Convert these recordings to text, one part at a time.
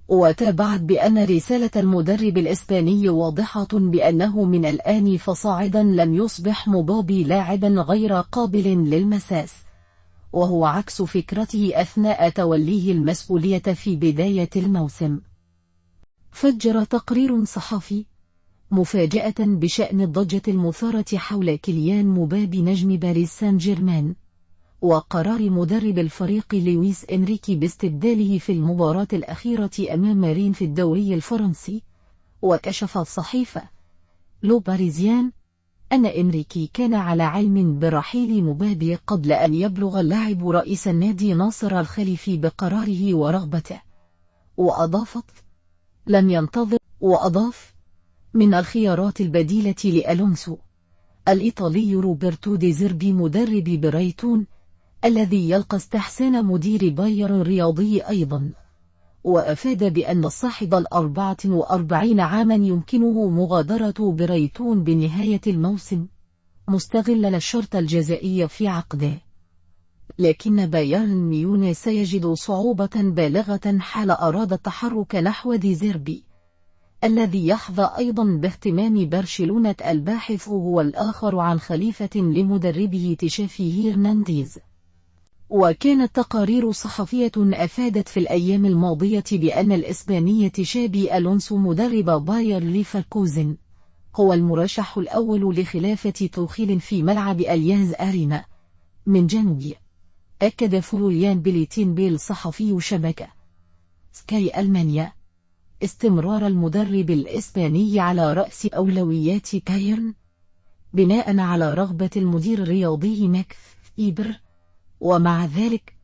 وتابعت بأن رسالة المدرب الإسباني واضحة بأنه من الآن فصاعدا لن يصبح مبابي لاعبا غير قابل للمساس، وهو عكس فكرته أثناء توليه المسؤولية في بداية الموسم. فجر تقرير صحفي مفاجأة بشأن الضجة المثارة حول كيليان مبابي نجم باريس سان جيرمان، وقرار مدرب الفريق لويس إنريكي باستبداله في المباراة الأخيرة أمام رين في الدوري الفرنسي. وكشفت صحيفة لو باريزيان أن إنريكي كان على علم برحيل مبابي قبل أن يبلغ اللاعب رئيس النادي ناصر الخليفي بقراره ورغبته. وأضاف من الخيارات البديلة لألونسو الإيطالي روبرتو دي زيربي مدرب برايتون الذي يلقى استحسان مدير بايرن الرياضي أيضا. وأفاد بأن صاحب 44 عاما يمكنه مغادرة برايتون بنهاية الموسم مستغلا الشرط الجزائي في عقده، لكن بايرن ميونخ سيجد صعوبة بالغة حال أراد التحرك نحو دي زيربي الذي يحظى أيضا باهتمام برشلونة. الباحث هو الآخر عن خليفة لمدربه تشافي هرنانديز. وكانت تقارير صحفية أفادت في الأيام الماضية بأن الإسباني تشابي ألونسو مدرب باير ليفركوزن هو المرشح الأول لخلافة توخيل في ملعب أليانز أرينا من جنوب. أكد فلوريان بيل صحفي شبكة سكاي ألمانيا استمرار المدرب الإسباني على رأس أولويات بايرن بناء على رغبة المدير الرياضي ماكس إيبر. ومع ذلك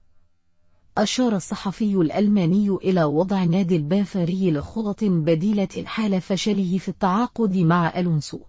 أشار الصحفي الألماني إلى وضع نادي البافاري لخطط بديلة حال فشله في التعاقد مع ألونسو.